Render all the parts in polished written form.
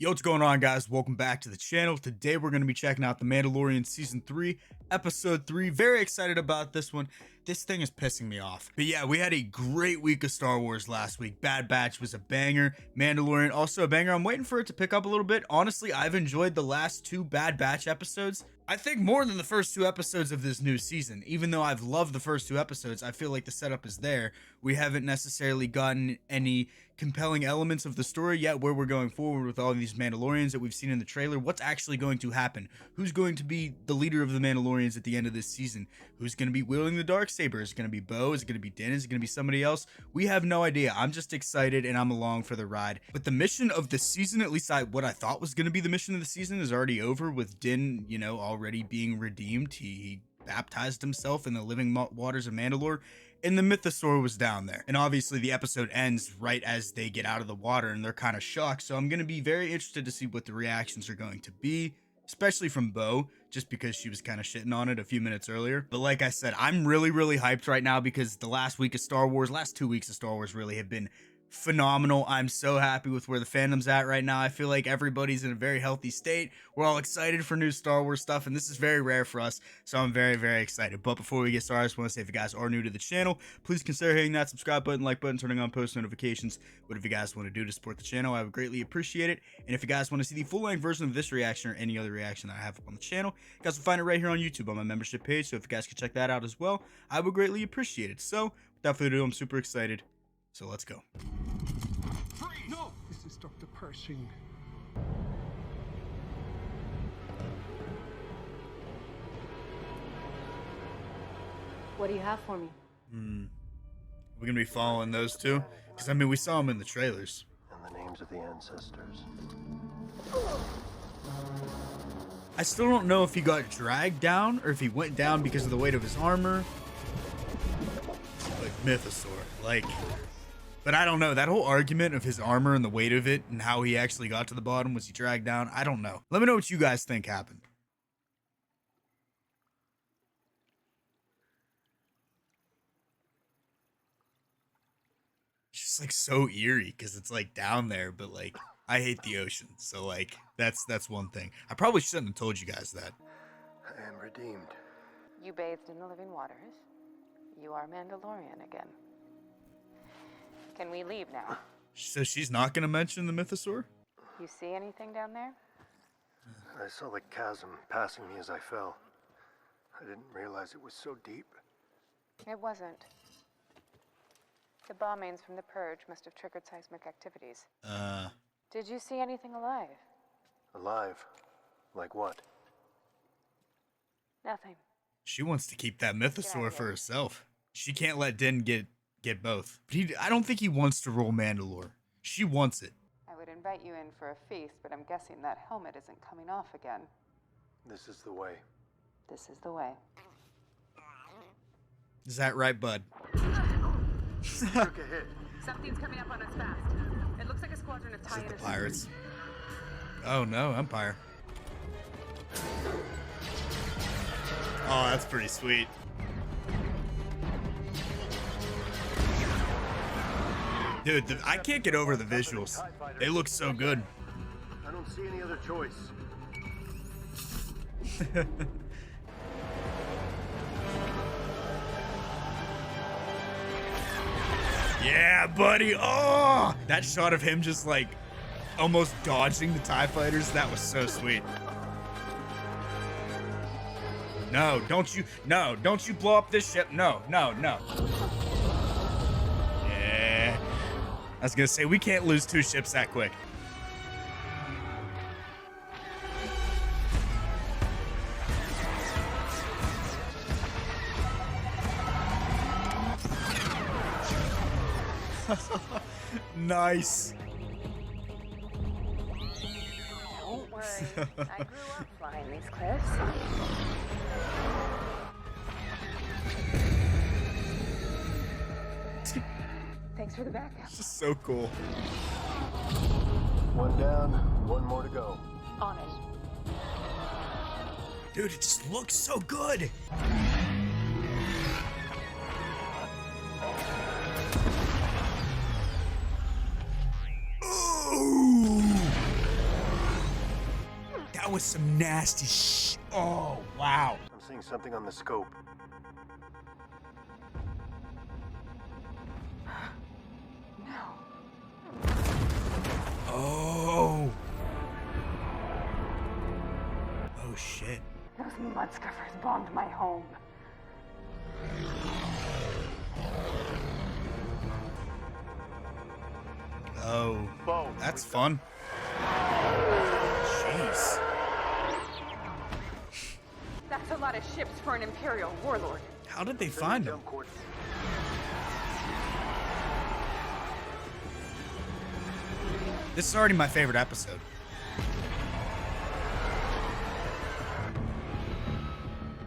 Yo, what's going on, guys? Welcome back to the channel. Today we're going to be checking out the Mandalorian Season 3, Episode 3. Very excited about this one. This thing is pissing me off. But yeah, we had a great week of Star Wars last week. Bad Batch was a banger. Mandalorian also a banger. I'm waiting for it to pick up a little bit. Honestly, I've enjoyed the last two Bad Batch episodes. I think more than the first two episodes of this new season. Even though I've loved the first two episodes, I feel like the setup is there. We haven't necessarily gotten any compelling elements of the story yet where we're going forward with all these Mandalorians that we've seen in the trailer. What's actually going to happen? Who's going to be the leader of the Mandalorians at the end of this season? Who's going to be wielding the dark saber? Is it going to be Bo? Is it going to be Din? Is it going to be somebody else? We have no idea. I'm just excited and I'm along for the ride. But the mission of the season, at least what I thought was going to be the mission of the season, is already over with Din, already being redeemed. He baptized himself in the living waters of Mandalore, and the Mythosaur was down there. And obviously the episode ends right as they get out of the water and they're kind of shocked. So I'm going to be very interested to see what the reactions are going to be, especially from Bo, just because she was kind of shitting on it a few minutes earlier. But like I said, I'm really hyped right now because the last 2 weeks of Star Wars really have been phenomenal. I'm so happy with where the fandom's at right now. I feel like everybody's in a very healthy state. We're all excited for new Star Wars stuff, and this is very rare for us, so I'm very excited. But before we get started, I just want to say, if you guys are new to the channel, please consider hitting that subscribe button, like button, turning on post notifications. Whatever you guys want to do to support the channel, I would greatly appreciate it. And if you guys want to see the full-length version of this reaction or any other reaction that I have up on the channel, you guys will find it right here on YouTube on my membership page, so if you guys could check that out as well, I would greatly appreciate it. So without further ado, I'm super excited, so let's go. No! This is Dr. Pershing. What do you have for me? We're gonna be following those two, because I mean we saw them in the trailers. And the names of the ancestors. I still don't know if he got dragged down or if he went down because of the weight of his armor. Like Mythosaur, but I don't know. That whole argument of his armor and the weight of it and how he actually got to the bottom, was he dragged down? I don't know. Let me know what you guys think happened. It's just like so eerie because it's like down there, but like I hate the ocean. So like that's one thing. I probably shouldn't have told you guys that. I am redeemed. You bathed in the living waters. You are Mandalorian again. Can we leave now? So she's not going to mention the Mythosaur? You see anything down there? I saw the chasm passing me as I fell. I didn't realize it was so deep. It wasn't. The bombings from the Purge must have triggered seismic activities. Did you see anything alive? Alive? Like what? Nothing. She wants to keep that Mythosaur for herself. She can't let Din get both. But I don't think he wants to roll Mandalore. She wants it. I would invite you in for a feast, but I'm guessing that helmet isn't coming off again. This is the way. This is the way. Is that right, bud? Took a hit. Something's coming up on us fast. It looks like a squadron of Is it the pirates? Oh no, Empire. Oh, that's pretty sweet. Dude, I can't get over the visuals. They look so good. I don't see any other choice. Yeah, buddy. Oh, that shot of him just like almost dodging the TIE fighters, that was so sweet. No, don't you blow up this ship. No. Yeah. I was gonna say, we can't lose 2 ships that quick. Nice. Don't worry. I grew up flying these cliffs. Thanks for the backup. This is so cool. One down, one more to go. On it. Dude, it just looks so good. Ooh. That was some nasty Oh, wow. I'm seeing something on the scope. Oh. Oh, shit. Those mudscuffers bombed my home. Oh, Bo, that's fun. Jeez. That's a lot of ships for an Imperial warlord. How did they find him? jump cord. This is already my favorite episode.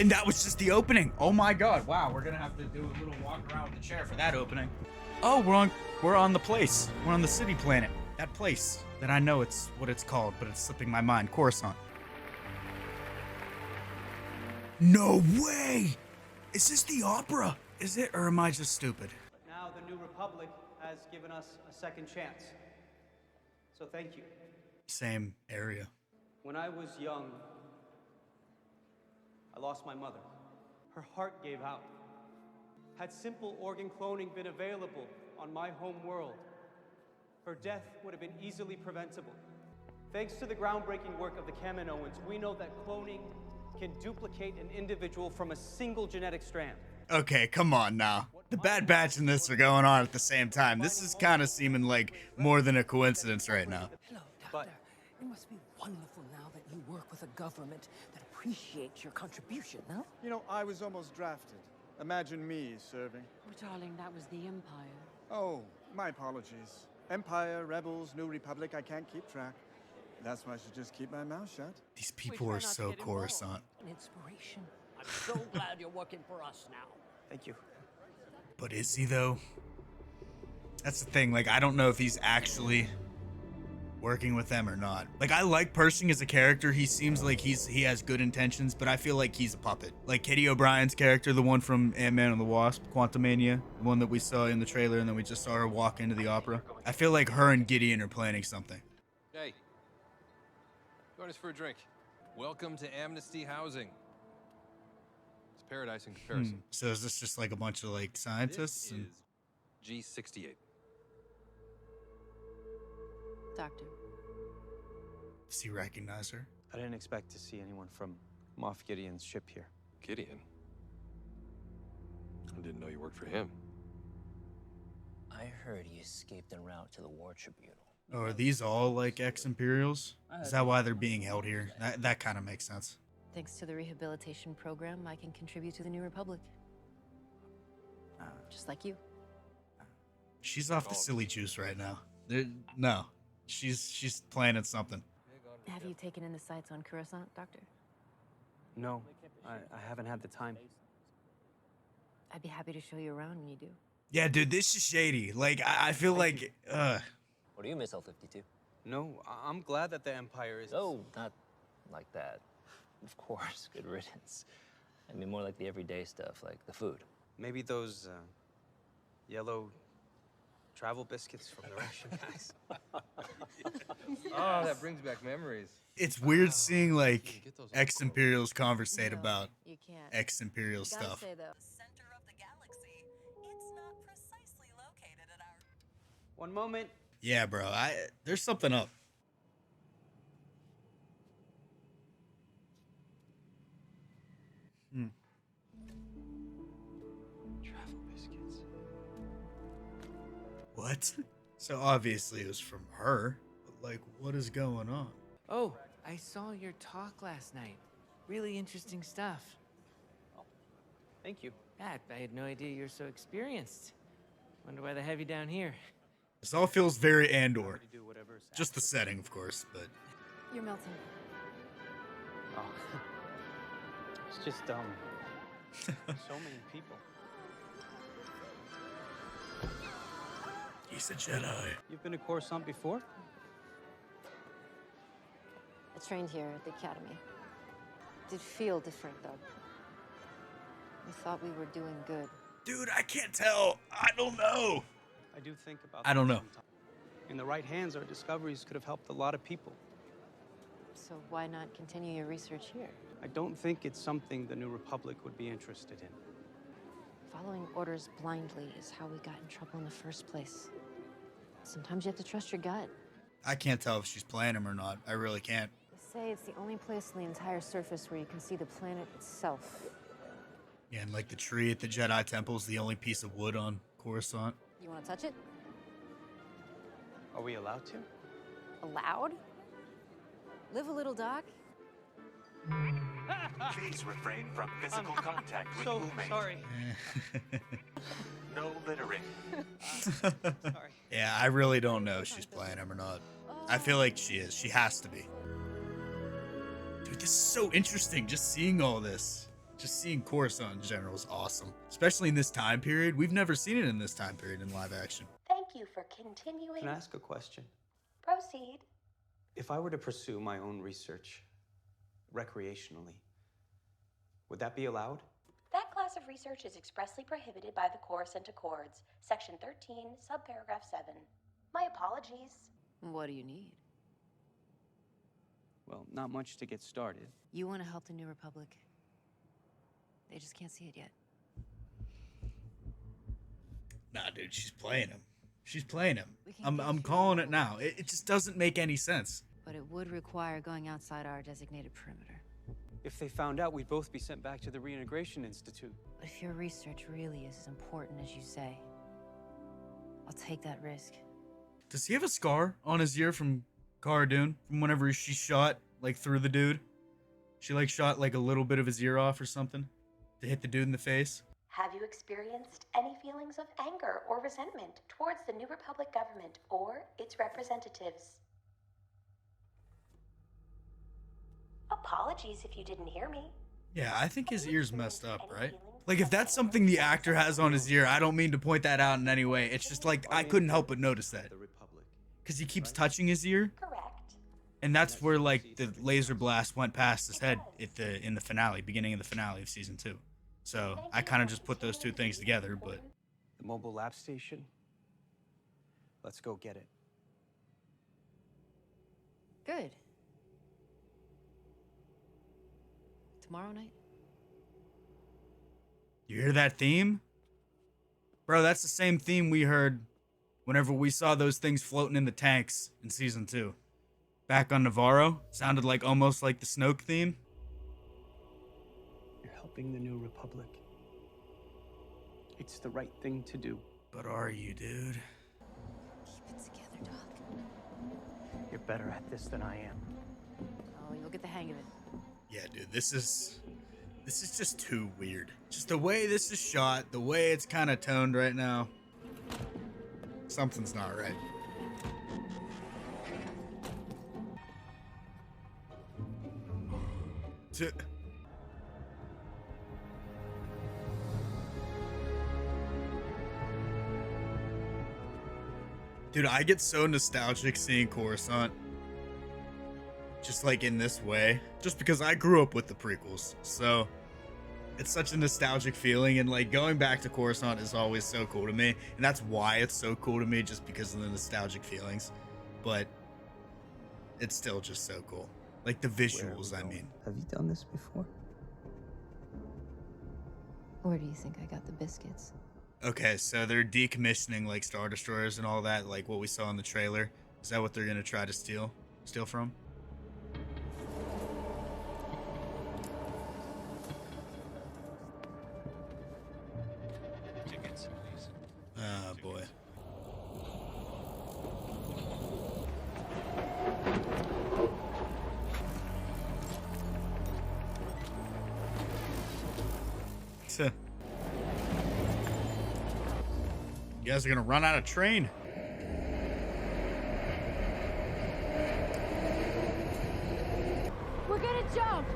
And that was just the opening. Oh my god. Wow, we're gonna have to do a little walk around with the chair for that opening. Oh, we're on the place. We're on the city planet. That place that I know it's what it's called, but it's slipping my mind. Coruscant. No way! Is this the opera? Is it, or am I just stupid? But now the New Republic has given us a second chance. So thank you. Same area. When I was young, I lost my mother. Her heart gave out. Had simple organ cloning been available on my home world, her death would have been easily preventable. Thanks to the groundbreaking work of the Kaminoans, we know that cloning can duplicate an individual from a single genetic strand. Okay, come on now. The Bad Batch and this are going on at the same time. This is kind of seeming like more than a coincidence right now. Hello, Doctor. It must be wonderful now that you work with a government that appreciates your contribution, no? You know, I was almost drafted. Imagine me serving. Oh, darling, that was the Empire. Oh, my apologies. Empire, Rebels, New Republic, I can't keep track. That's why I should just keep my mouth shut. These people are so Coruscant. An inspiration. I'm so glad you're working for us now. Thank you. But is he though? That's the thing. Like, I don't know if he's actually working with them or not. Like, I like Pershing as a character. He seems like he has good intentions, but I feel like he's a puppet. Like Kitty O'Brien's character, the one from Ant-Man and the Wasp, Quantumania, the one that we saw in the trailer and then we just saw her walk into the opera. I feel like her and Gideon are planning something. Hey, join us for a drink. Welcome to Amnesty Housing. It's paradise in comparison. So is this just like a bunch of like scientists? This is G68. Doctor. Does he recognize her? I didn't expect to see anyone from Moff Gideon's ship here. Gideon? I didn't know you worked for him. I heard he escaped en route to the War Tribunal. Oh, are these all like ex-Imperials? Is that why they're being held here? That kind of makes sense. Thanks to the rehabilitation program, I can contribute to the New Republic. Just like you. She's off the silly juice right now. No, she's planning something. Have you taken in the sights on Coruscant, Doctor? No, I haven't had the time. I'd be happy to show you around when you do. Yeah, dude, this is shady. Like, I feel like, What do you miss, L-52? No, I'm glad that the Empire is... Oh, not like that. Of course, good riddance. I mean, more like the everyday stuff, like the food. Maybe those yellow travel biscuits from the ration guys. Oh, that brings back memories. it's weird seeing like ex-Imperials conversate about You can't. ex-Imperial You gotta stuff. say, though, Center of the galaxy. It's not precisely located at our... One moment. Yeah, bro, there's something up. Travel biscuits. What? So obviously it was from her, but like, what is going on? Oh, I saw your talk last night. Really interesting stuff. Thank you. God, I had no idea you're so experienced. Wonder why they have you down here. This all feels very Andor. To do whatever's Just the setting, of course, but you're melting. Oh. It's just so many people. he's a Jedi. You've been to Coruscant before? I trained here at the academy. Did feel different though. We thought we were doing good. Dude, I can't tell. I don't know. I do think about I don't that know. sometimes. In the right hands, our discoveries could have helped a lot of people. So why not continue your research here? I don't think it's something the New Republic would be interested in. Following orders blindly is how we got in trouble in the first place. Sometimes you have to trust your gut. I can't tell if she's playing him or not. I really can't. They say it's the only place on the entire surface where you can see the planet itself. Yeah, and like the tree at the Jedi Temple is the only piece of wood on Coruscant. You want to touch it? Are we allowed to? Allowed? Live a little, Doc. Please refrain from physical contact with So roommates. sorry. No littering. Sorry. Yeah, I really don't know if she's playing him or not. I feel like she is. She has to be. Dude, this is so interesting. Just seeing all this. Just seeing Coruscant in general is awesome. Especially in this time period. We've never seen it in this time period in live action. Thank you for continuing. Can I ask a question? Proceed. If I were to pursue my own research recreationally, would that be allowed? That class of research is expressly prohibited by the Coruscant Accords, Section 13, Subparagraph 7. My apologies. What do you need? Well, not much to get started. You want to help the New Republic. They just can't see it yet. Nah, dude, she's playing him. She's playing him. I'm calling it now. It just doesn't make any sense. But it would require going outside our designated perimeter. If they found out, we'd both be sent back to the Reintegration Institute. But if your research really is as important as you say, I'll take that risk. Does he have a scar on his ear from Cara Dune? From whenever she shot, like, through the dude? She, like, shot, like, a little bit of his ear off or something to hit the dude in the face? Have you experienced any feelings of anger or resentment towards the New Republic government or its representatives? Apologies if you didn't hear me. Yeah, I think his ear's messed up, right? Like, if that's something the actor has on his ear, I don't mean to point that out in any way. It's just like, I couldn't help but notice that. Because he keeps touching his ear. Correct. And that's where, like, the laser blast went past his head in the finale, beginning of the finale of season 2. So I kind of just put those two things together, but... The mobile lab station? Let's go get it. Good. Tomorrow night? You hear that theme? Bro, that's the same theme we heard whenever we saw those things floating in the tanks in season 2. Back on Navarro. Sounded like almost like the Snoke theme. You're helping the New Republic. It's the right thing to do. But are you, dude? Keep it together, Doc. You're better at this than I am. Oh, you'll get the hang of it. Yeah, dude, this is just too weird. Just the way this is shot, the way it's kind of toned right now. Something's not right. Dude, I get so nostalgic seeing Coruscant. Just like in this way. Just because I grew up with the prequels. So it's such a nostalgic feeling. And like going back to Coruscant is always so cool to me. And that's why it's so cool to me, just because of the nostalgic feelings. But it's still just so cool. Like the visuals, I mean. Have you done this before? Where do you think I got the biscuits? Okay, so they're decommissioning like Star Destroyers and all that, like what we saw in the trailer. Is that what they're gonna try to steal from? Tickets, please. Oh boy. You guys are gonna run out of train. We're gonna jump!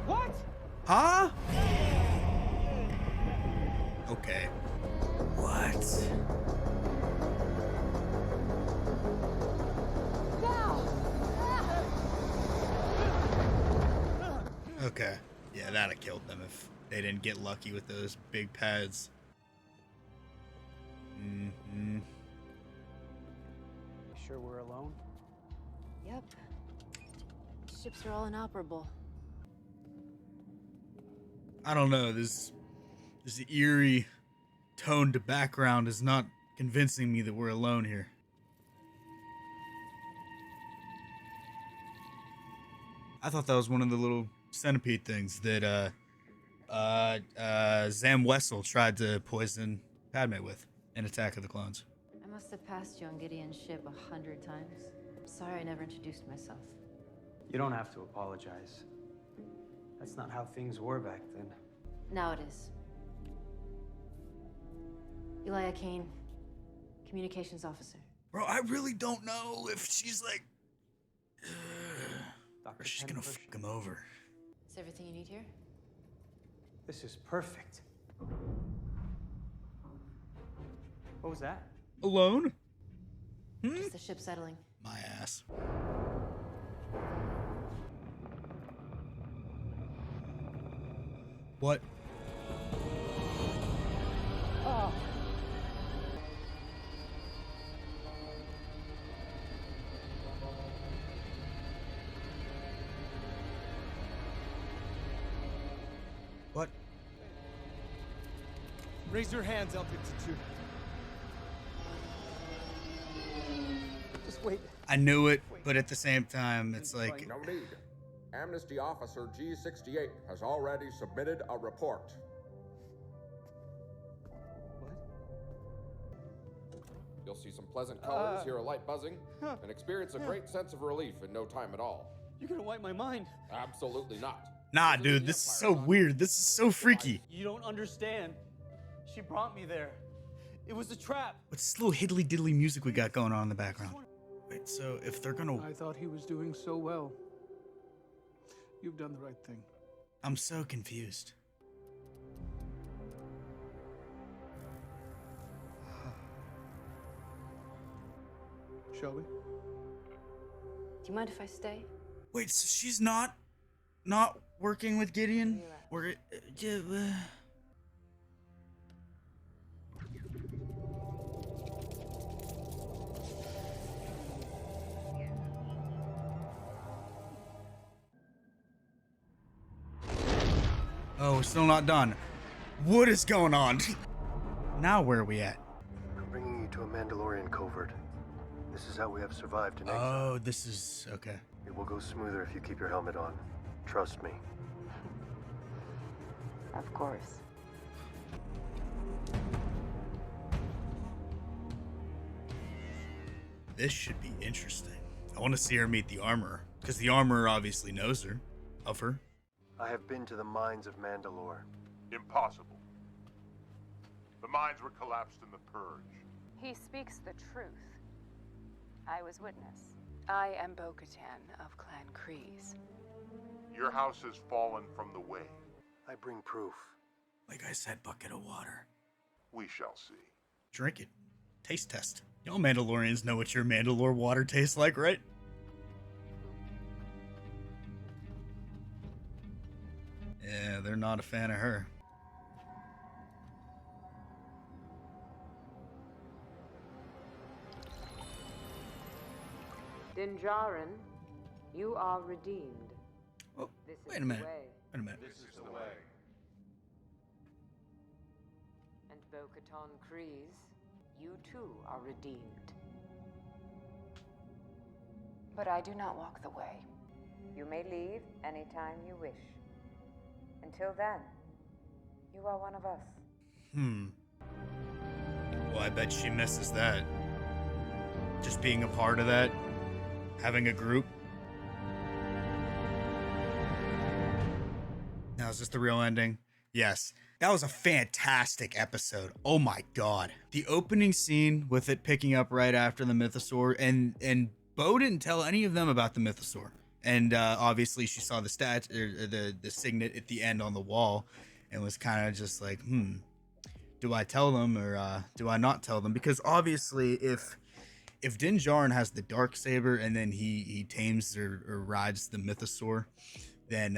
What? Huh? Okay. What? Okay. Yeah, that'd have killed them if they didn't get lucky with those big pads. Mm-hmm. Sure we're alone? Yep. ships are all inoperable. I don't know. This eerie tone to background is not convincing me that we're alone here. I thought that was one of the little centipede things that Zam Wessel tried to poison Padme with in Attack of the Clones. I must have passed you on Gideon's ship 100 times. Sorry I never introduced myself. You don't have to apologize. That's not how things were back then. Now it is. Elia Kane, communications officer. Bro, I really don't know if she's like... or she's gonna fuck him over. Is everything you need here? This is perfect. What was that? Alone? Just the ship settling. My ass. What? Oh. What? Raise your hands, L-52. Just wait. I knew it, but at the same time, it's like... No need. Amnesty Officer G68 has already submitted a report. You'll see some pleasant colors, hear a light buzzing, and experience a great sense of relief in no time at all. You're gonna wipe my mind. Absolutely not. Nah, dude, this is so weird. This is so freaky. You don't understand. She brought me there. It was a trap. What's this little hiddly diddly music we got going on in the background? Wait, so if they're gonna... I thought he was doing so well. You've done the right thing. I'm so confused. Shall we? Do you mind if I stay? Wait, so she's not working with Gideon? Or... Oh, we're still not done. What is going on? Now where are we at? I'm bringing you to a Mandalorian covert. This is how we have survived in exile. Oh, this is... okay. It will go smoother if you keep your helmet on. Trust me. Of course. This should be interesting. I want to see her meet the armorer, because the armorer obviously knows her, of her. I have been to the mines of Mandalore. Impossible. The mines were collapsed in the Purge. He speaks the truth. I was witness. I am Bo-Katan of Clan Kryze. Your house has fallen from the way. I bring proof. Like I said, bucket of water. We shall see. Drink it. Taste test. Y'all Mandalorians know what your Mandalore water tastes like, right? Yeah, they're not a fan of her. Djarin, you are redeemed. Oh, this wait is a minute. The way. Wait a minute. This is the way. And Bo-Katan Kryze, you too are redeemed. But I do not walk the way. You may leave anytime you wish. Until then, you are one of us. Well, I bet she misses that. Just being a part of that. Having a group. Now, is this the real ending? Yes. That was a fantastic episode. Oh my god. The opening scene with it picking up right after the Mythosaur, and Bo didn't tell any of them about the Mythosaur. And obviously she saw the the signet at the end on the wall and was kind of just like, do I tell them or do I not tell them? Because obviously if Djarin has the dark saber and then he tames or rides the Mythosaur, then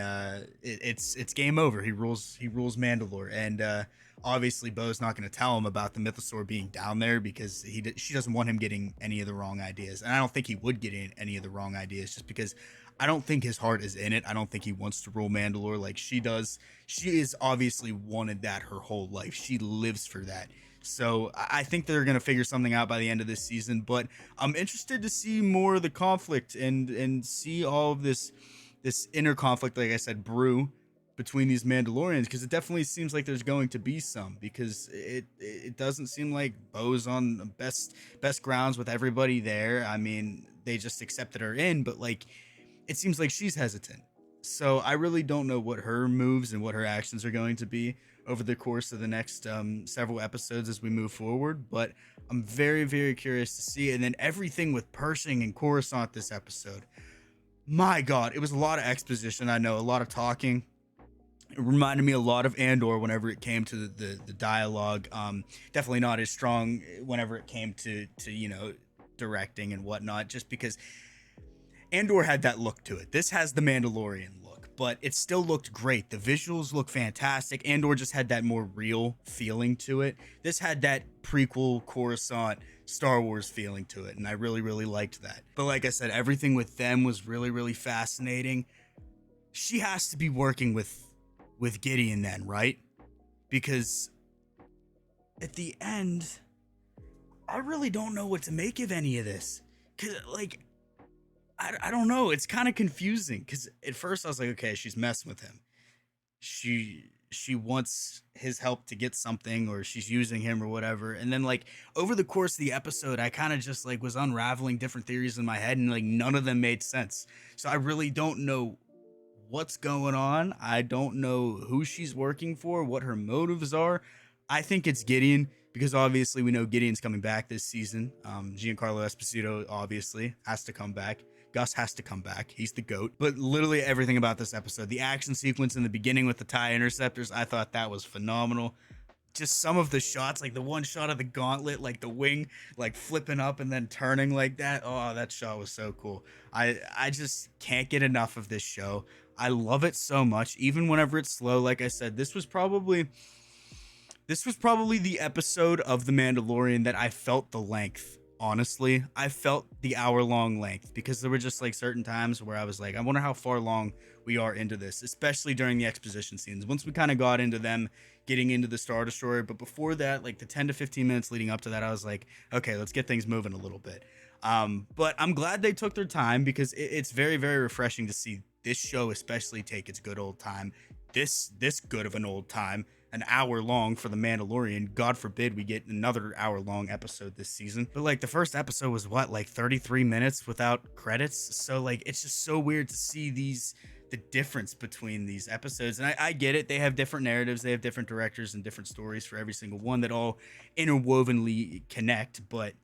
it's game over. He rules Mandalore, and obviously Bo's not going to tell him about the Mythosaur being down there because she doesn't want him getting any of the wrong ideas, and I don't think he would get any of the wrong ideas just because I don't think his heart is in it. I don't think he wants to rule Mandalore like she does. She has obviously wanted that her whole life. She lives for that. So I think they're going to figure something out by the end of this season, but I'm interested to see more of the conflict and see all of this inner conflict, like I said, brew between these Mandalorians, because it definitely seems like there's going to be some, because it doesn't seem like Bo's on the best grounds with everybody there. I mean, they just accepted her in, but like it seems like she's hesitant. So I really don't know what her moves and what her actions are going to be over the course of the next several episodes as we move forward, but I'm very, very curious to see. And then everything with Pershing and Coruscant this episode, my God, it was a lot of exposition. I know, a lot of talking. It reminded me a lot of Andor whenever it came to the dialogue. Definitely not as strong whenever it came to directing and whatnot, just because Andor had that look to it. This has the Mandalorian look, but it still looked great. The visuals look fantastic. Andor just had that more real feeling to it. This had that prequel Coruscant Star Wars feeling to it, and I really, really liked that. But like I said, everything with them was really, really fascinating. She has to be working with Gideon then, right? Because at the end, I really don't know what to make of any of this. Because, like, I don't know. It's kind of confusing because at first I was like, okay, she's messing with him. She wants his help to get something, or she's using him or whatever. And then like over the course of the episode, I kind of just like was unraveling different theories in my head, and like none of them made sense. So I really don't know what's going on. I don't know who she's working for, what her motives are. I think it's Gideon, because obviously we know Gideon's coming back this season. Giancarlo Esposito obviously has to come back. Gus has to come back. He's the GOAT. But literally everything about this episode, the action sequence in the beginning with the TIE interceptors, I thought that was phenomenal. Just some of the shots, like the one shot of the gauntlet, like the wing, like flipping up and then turning like that. Oh, that shot was so cool. I just can't get enough of this show. I love it so much, even whenever it's slow. Like I said, this was probably the episode of The Mandalorian that I felt the length. Honestly, I felt the hour-long length, because there were just like certain times where I was like, I wonder how far along we are into this, especially during the exposition scenes. Once we kind of got into them getting into the Star Destroyer, but before that, like the 10 to 15 minutes leading up to that, I was like, okay, let's get things moving a little bit. But I'm glad they took their time, because it's very, very refreshing to see this show especially take its good old time. This good of an old time. An hour long for The Mandalorian. God forbid we get another hour long episode this season. But like the first episode was what, like 33 minutes without credits? So like it's just so weird to see the difference between these episodes. And I get it. They have different narratives. They have different directors and different stories for every single one that all interwovenly connect. But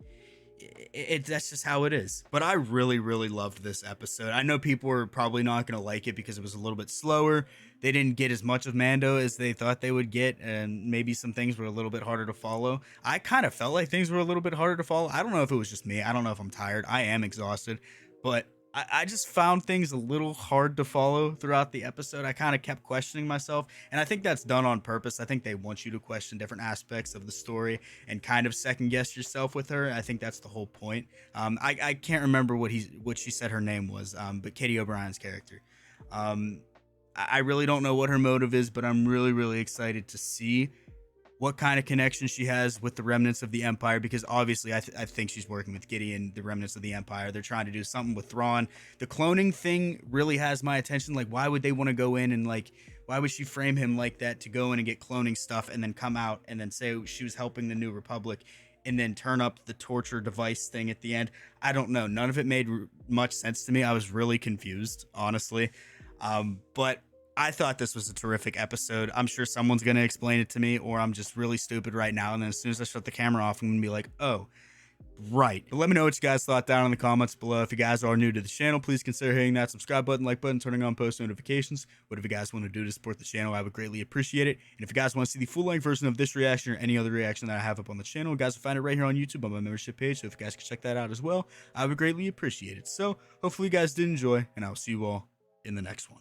that's just how it is. But I really, really loved this episode. I know people are probably not going to like it because it was a little bit slower. They didn't get as much of Mando as they thought they would get, and maybe some things were a little bit harder to follow. I kind of felt like things were a little bit harder to follow. I don't know if it was just me. I don't know if I'm tired. I am exhausted, but I just found things a little hard to follow throughout the episode. I kind of kept questioning myself, and I think that's done on purpose. I think they want you to question different aspects of the story and kind of second guess yourself with her. I think that's the whole point. I can't remember what she said her name was, but Katie O'Brien's character. I really don't know what her motive is, but I'm really, really excited to see what kind of connection she has with the remnants of the Empire, because obviously I think she's working with Gideon, the remnants of the Empire. They're trying to do something with Thrawn. The cloning thing really has my attention. Like, why would they want to go in and like, why would she frame him like that to go in and get cloning stuff and then come out and then say she was helping the New Republic and then turn up the torture device thing at the end? I don't know. None of it made much sense to me. I was really confused, honestly. But I thought this was a terrific episode. I'm sure someone's going to explain it to me, or I'm just really stupid right now. And then as soon as I shut the camera off, I'm going to be like, oh, right. But let me know what you guys thought down in the comments below. If you guys are new to the channel, please consider hitting that subscribe button, like button, turning on post notifications. Whatever you guys want to do to support the channel, I would greatly appreciate it. And if you guys want to see the full-length version of this reaction or any other reaction that I have up on the channel, you guys will find it right here on YouTube on my membership page. So if you guys could check that out as well, I would greatly appreciate it. So hopefully you guys did enjoy, and I will see you all in the next one.